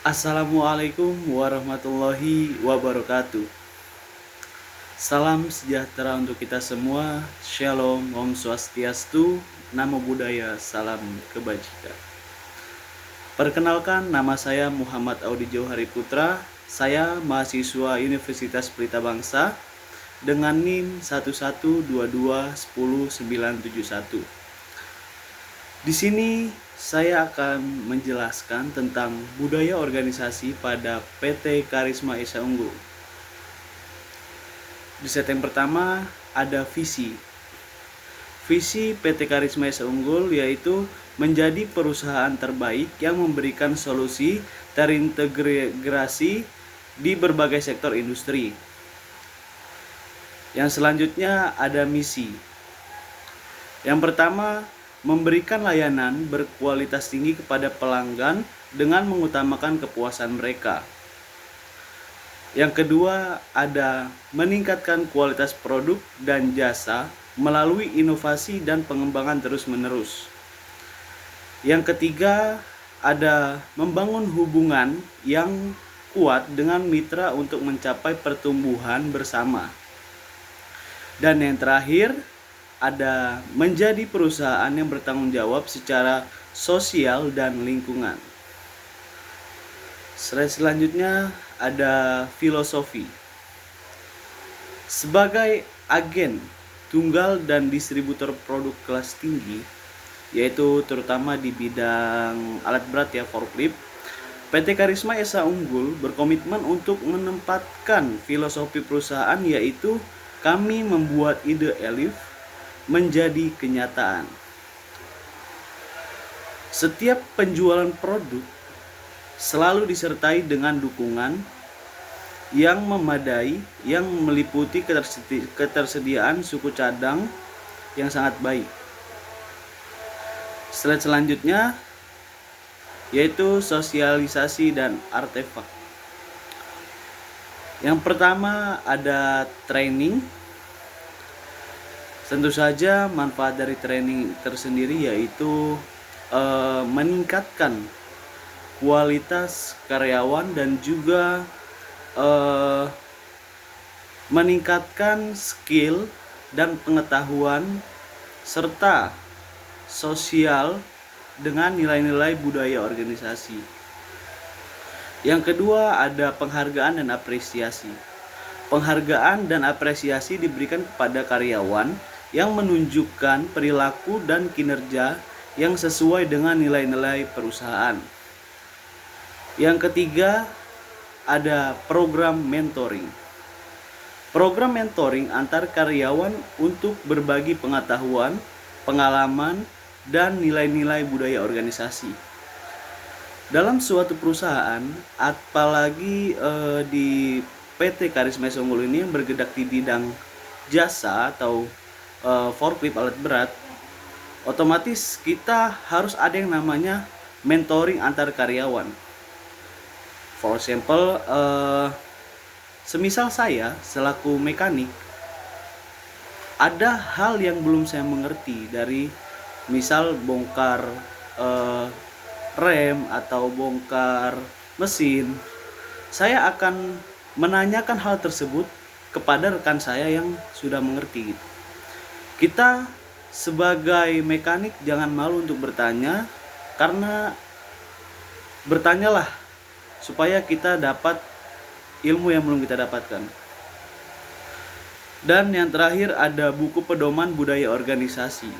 Assalamualaikum warahmatullahi wabarakatuh. Salam sejahtera untuk kita semua. Shalom, Om Swastiastu, Namo Buddhaya, Salam Kebajikan. Perkenalkan, nama saya Muhammad Audi Jauhari Putra. Saya mahasiswa Universitas Pelita Bangsa dengan NIM 11221091. Di sini saya akan menjelaskan tentang budaya organisasi pada PT Karisma Esa Unggul. Di set yang pertama ada visi. Visi PT Karisma Esa Unggul yaitu menjadi perusahaan terbaik yang memberikan solusi terintegrasi di berbagai sektor industri. Yang selanjutnya ada misi. Yang pertama, memberikan layanan berkualitas tinggi kepada pelanggan dengan mengutamakan kepuasan mereka. Yang kedua, ada meningkatkan kualitas produk dan jasa melalui inovasi dan pengembangan terus-menerus. Yang ketiga, ada membangun hubungan yang kuat dengan mitra untuk mencapai pertumbuhan bersama. Dan yang terakhir, ada menjadi perusahaan yang bertanggung jawab secara sosial dan lingkungan. Slide selanjutnya ada filosofi. Sebagai agen tunggal dan distributor produk kelas tinggi, yaitu terutama di bidang alat berat ya, forklift, PT Karisma Esa Unggul berkomitmen untuk menempatkan filosofi perusahaan, yaitu kami membuat ide Elif menjadi kenyataan. Setiap penjualan produk selalu disertai dengan dukungan yang memadai yang meliputi ketersediaan suku cadang yang sangat baik. Slide selanjutnya yaitu sosialisasi dan artefak. Yang pertama ada training. Tentu saja manfaat dari training tersendiri yaitu meningkatkan kualitas karyawan dan juga meningkatkan skill dan pengetahuan serta sosial dengan nilai-nilai budaya organisasi. Yang kedua ada penghargaan dan apresiasi. Penghargaan dan apresiasi diberikan kepada karyawan yang menunjukkan perilaku dan kinerja yang sesuai dengan nilai-nilai perusahaan. Yang ketiga, ada program mentoring. Program mentoring antar karyawan untuk berbagi pengetahuan, pengalaman, dan nilai-nilai budaya organisasi. Dalam suatu perusahaan, apalagi di PT Karisma Esa Unggul ini yang bergerak di bidang jasa atau forklift alat berat, otomatis kita harus ada yang namanya mentoring antar karyawan. For example, semisal saya selaku mekanik, ada hal yang belum saya mengerti dari misal bongkar rem atau bongkar mesin. Saya akan menanyakan hal tersebut kepada rekan saya yang sudah mengerti. Kita sebagai mekanik jangan malu untuk bertanya, karena bertanyalah supaya kita dapat ilmu yang belum kita dapatkan. Dan yang terakhir ada buku pedoman budaya organisasi.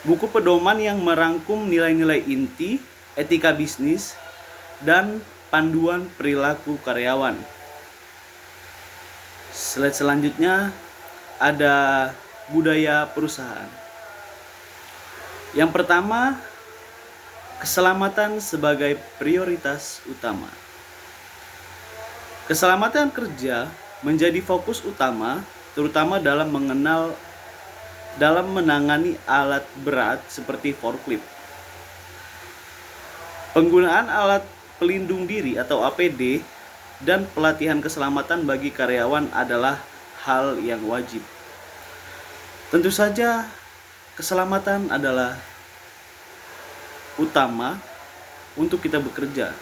Buku pedoman yang merangkum nilai-nilai inti, etika bisnis, dan panduan perilaku karyawan. Slide selanjutnya ada budaya perusahaan. Yang pertama, keselamatan sebagai prioritas utama. Keselamatan kerja menjadi fokus utama, terutama dalam menangani alat berat seperti forklift. Penggunaan alat pelindung diri atau APD dan pelatihan keselamatan bagi karyawan adalah hal yang wajib. Tentu saja keselamatan adalah utama untuk kita bekerja.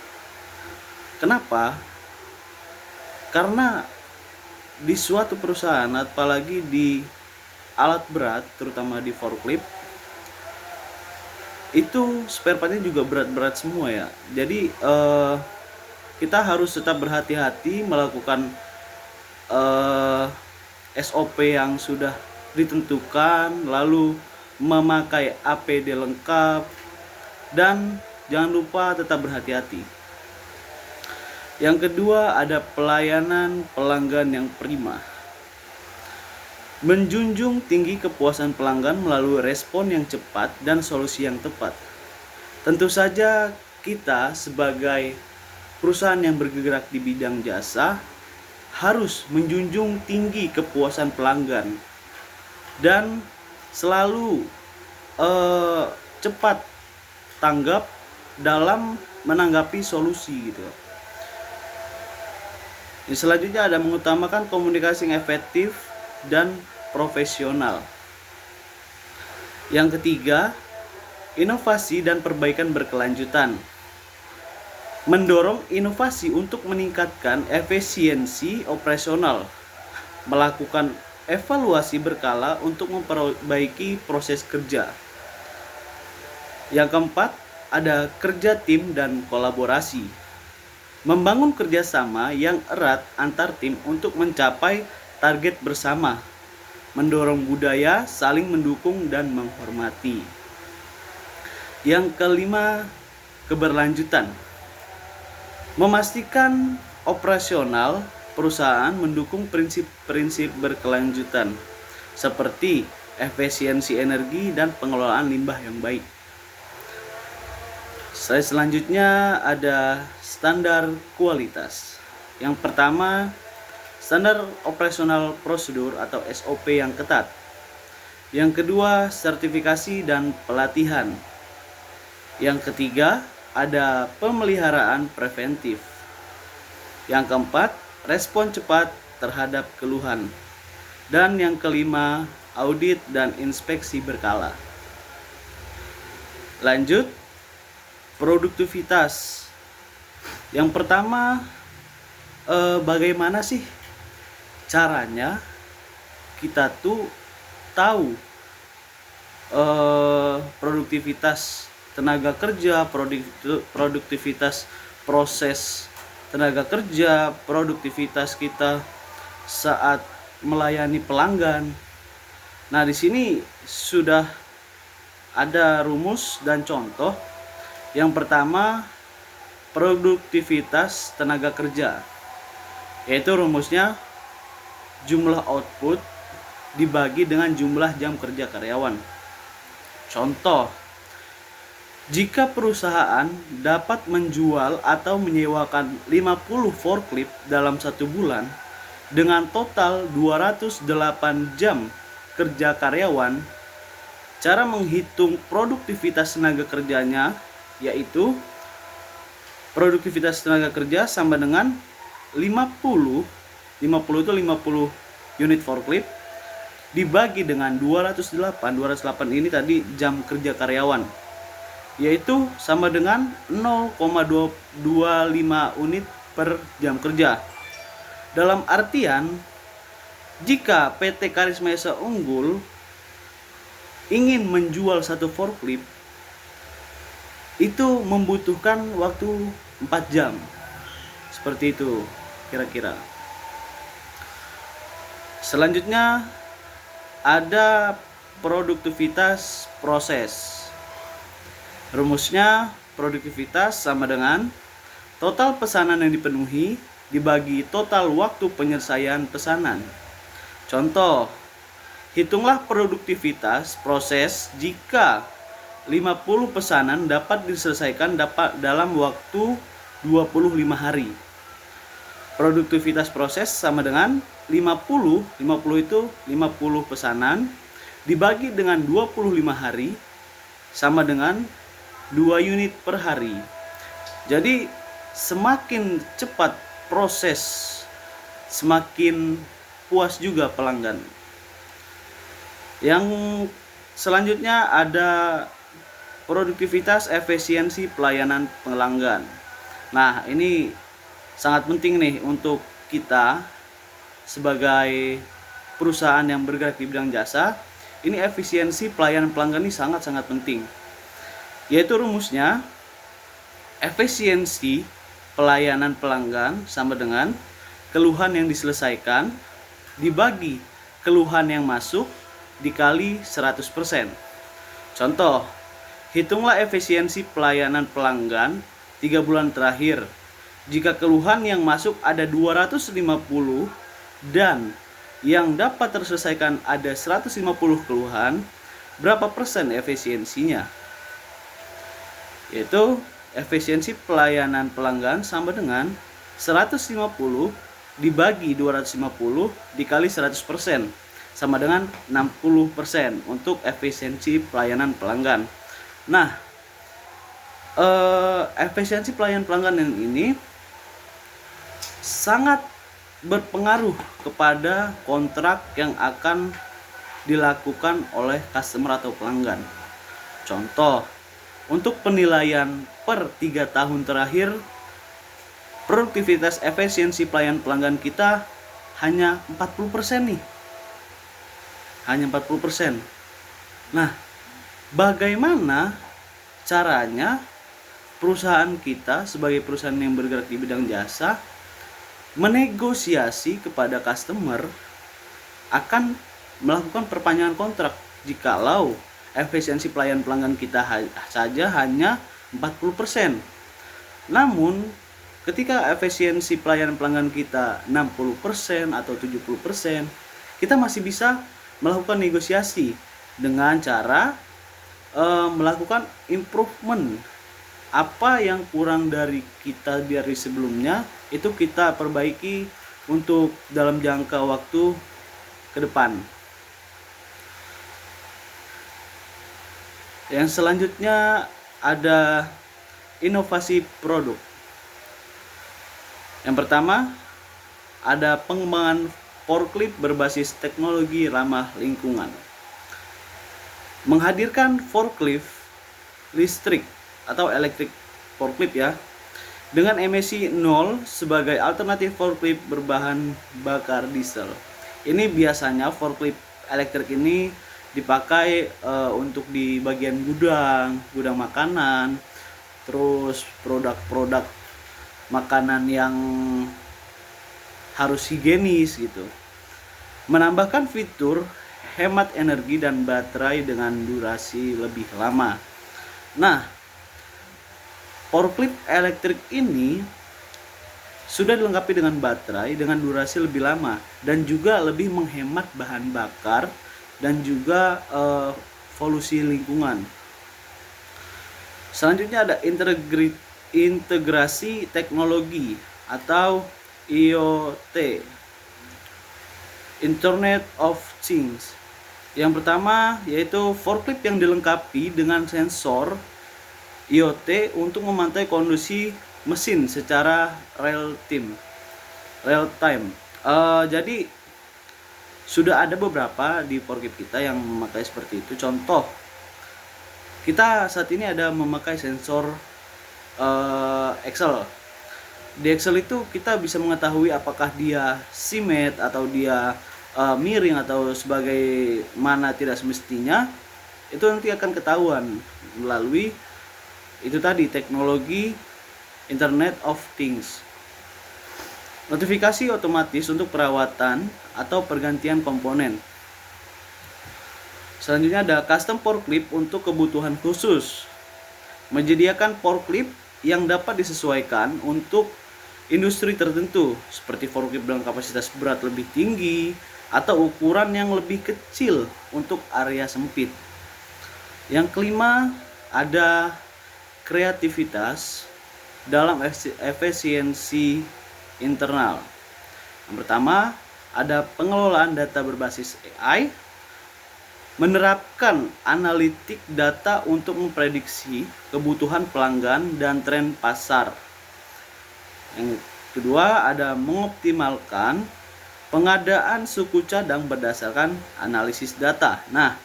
Kenapa? Karena di suatu perusahaan, apalagi di alat berat, terutama di forklift, itu spare partnya juga berat-berat semua ya. Jadi kita harus tetap berhati-hati melakukan SOP yang sudah ditentukan, lalu memakai APD lengkap, dan jangan lupa tetap berhati-hati. Yang kedua, ada pelayanan pelanggan yang prima. Menjunjung tinggi kepuasan pelanggan melalui respon yang cepat dan solusi yang tepat. Tentu saja kita sebagai perusahaan yang bergerak di bidang jasa harus menjunjung tinggi kepuasan pelanggan dan selalu cepat tanggap dalam menanggapi solusi gitu. Selanjutnya ada mengutamakan komunikasi yang efektif dan profesional. Yang ketiga, inovasi dan perbaikan berkelanjutan. Mendorong inovasi untuk meningkatkan efisiensi operasional. Melakukan evaluasi berkala untuk memperbaiki proses kerja. Yang keempat, ada kerja tim dan kolaborasi. Membangun kerjasama yang erat antar tim untuk mencapai target bersama, mendorong budaya saling mendukung dan menghormati. Yang kelima, keberlanjutan. Memastikan operasional perusahaan mendukung prinsip-prinsip berkelanjutan seperti efisiensi energi dan pengelolaan limbah yang baik. Selanjutnya ada standar kualitas. Yang pertama, standar operasional prosedur atau SOP yang ketat. Yang kedua, sertifikasi dan pelatihan. Yang ketiga, ada pemeliharaan preventif. Yang keempat, respon cepat terhadap keluhan. Dan yang kelima, audit dan inspeksi berkala. Lanjut, produktivitas. Yang pertama, bagaimana sih caranya kita tuh tahu produktivitas tenaga kerja, produktivitas proses tenaga kerja, produktivitas kita saat melayani pelanggan. Nah, di sini sudah ada rumus dan contoh. Yang pertama, produktivitas tenaga kerja, yaitu rumusnya jumlah output dibagi dengan jumlah jam kerja karyawan. Contoh, jika perusahaan dapat menjual atau menyewakan 50 forklift dalam 1 bulan dengan total 208 jam kerja karyawan, cara menghitung produktivitas tenaga kerjanya yaitu produktivitas tenaga kerja sama dengan 50 itu 50 unit forklift dibagi dengan 208 ini tadi jam kerja karyawan, yaitu sama dengan 0,25 unit per jam kerja. Dalam artian, jika PT Karisma Esa Unggul ingin menjual satu forklift, itu membutuhkan waktu 4 jam. Seperti itu kira-kira. Selanjutnya ada produktivitas proses. Rumusnya produktivitas sama dengan total pesanan yang dipenuhi dibagi total waktu penyelesaian pesanan. Contoh, hitunglah produktivitas proses jika 50 pesanan dapat diselesaikan dalam waktu 25 hari. Produktivitas proses sama dengan 50 itu 50 pesanan dibagi dengan 25 hari sama dengan 2 unit per hari. Jadi semakin cepat proses, semakin puas juga pelanggan. Yang selanjutnya ada produktivitas efisiensi pelayanan pelanggan. Nah, ini Sangat penting nih untuk kita sebagai perusahaan yang bergerak di bidang jasa. Ini efisiensi pelayanan pelanggan ini sangat-sangat penting. Yaitu rumusnya, efisiensi pelayanan pelanggan sama dengan keluhan yang diselesaikan dibagi keluhan yang masuk dikali 100%. Contoh, hitunglah efisiensi pelayanan pelanggan 3 bulan terakhir. Jika keluhan yang masuk ada 250 dan yang dapat terselesaikan ada 150 keluhan, berapa persen efisiensinya? Yaitu efisiensi pelayanan pelanggan sama dengan 150 dibagi 250 dikali 100%, sama dengan 60% untuk efisiensi pelayanan pelanggan. Nah, efisiensi pelayanan pelanggan ini sangat berpengaruh kepada kontrak yang akan dilakukan oleh customer atau pelanggan. Contoh, untuk penilaian per 3 tahun terakhir, produktivitas efisiensi pelayanan pelanggan kita hanya 40% nih. Hanya 40%. Nah, bagaimana caranya perusahaan kita sebagai perusahaan yang bergerak di bidang jasa menegosiasi kepada customer akan melakukan perpanjangan kontrak jikalau efisiensi pelayanan pelanggan kita saja hanya 40%. Namun ketika efisiensi pelayanan pelanggan kita 60% atau 70%, kita masih bisa melakukan negosiasi dengan cara melakukan improvement. Apa yang kurang dari kita dari sebelumnya itu kita perbaiki untuk dalam jangka waktu ke depan. Yang selanjutnya ada inovasi produk. Yang pertama ada pengembangan forklift berbasis teknologi ramah lingkungan. Menghadirkan forklift listrik atau electric forklift ya, dengan emisi 0 sebagai alternatif forklift berbahan bakar diesel. Ini biasanya forklift elektrik ini dipakai untuk di bagian gudang makanan, terus produk-produk makanan yang harus higienis gitu. Menambahkan fitur hemat energi dan baterai dengan durasi lebih lama. Nah, forklift elektrik ini sudah dilengkapi dengan baterai dengan durasi lebih lama dan juga lebih menghemat bahan bakar dan juga polusi lingkungan. Selanjutnya ada integrasi teknologi atau IoT, Internet of Things. Yang pertama yaitu forklift yang dilengkapi dengan sensor IoT untuk memantau kondisi mesin secara real time. Jadi sudah ada beberapa di forklift kita yang memakai seperti itu. Contoh, kita saat ini ada memakai sensor Excel. Di Excel itu kita bisa mengetahui apakah dia simet atau dia miring atau sebagai mana tidak semestinya. Itu nanti akan ketahuan melalui itu tadi teknologi Internet of Things. Notifikasi otomatis untuk perawatan atau pergantian komponen. Selanjutnya ada custom forklift untuk kebutuhan khusus. Menyediakan forklift yang dapat disesuaikan untuk industri tertentu, seperti forklift dengan kapasitas berat lebih tinggi atau ukuran yang lebih kecil untuk area sempit. Yang kelima ada kreativitas dalam efisiensi internal. Yang pertama ada pengelolaan data berbasis AI, menerapkan analitik data untuk memprediksi kebutuhan pelanggan dan tren pasar. Yang kedua ada mengoptimalkan pengadaan suku cadang berdasarkan analisis data. Nah,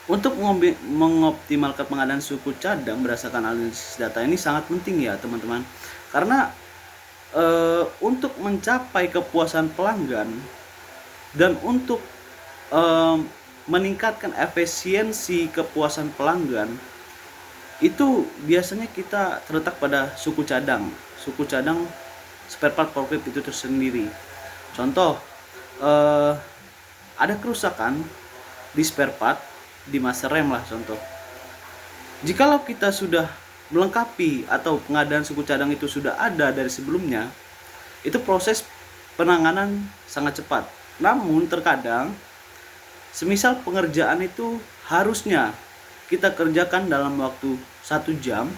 untuk mengoptimalkan pengadaan suku cadang berdasarkan analisis data ini sangat penting ya teman-teman. Karena untuk mencapai kepuasan pelanggan dan untuk eh, meningkatkan efisiensi kepuasan pelanggan, itu biasanya kita terletak pada suku cadang spare part forklift itu tersendiri. Contoh, eh, ada kerusakan di spare part di master rem lah contoh. Jikalau kita sudah melengkapi atau pengadaan suku cadang itu sudah ada dari sebelumnya, itu proses penanganan sangat cepat. Namun terkadang semisal pengerjaan itu harusnya kita kerjakan dalam waktu 1 jam,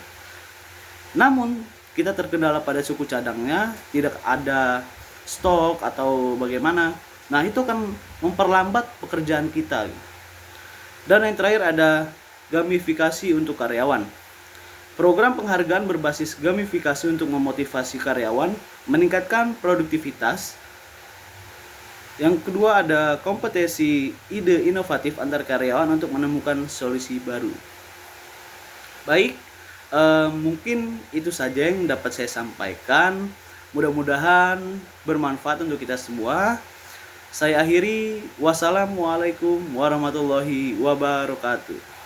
namun kita terkendala pada suku cadangnya, tidak ada stok atau bagaimana. Nah, itu akan memperlambat pekerjaan kita. Dan yang terakhir ada gamifikasi untuk karyawan. Program penghargaan berbasis gamifikasi untuk memotivasi karyawan, meningkatkan produktivitas. Yang kedua ada kompetisi ide inovatif antar karyawan untuk menemukan solusi baru. Baik, mungkin itu saja yang dapat saya sampaikan. Mudah-mudahan bermanfaat untuk kita semua. Saya akhiri, wassalamualaikum warahmatullahi wabarakatuh.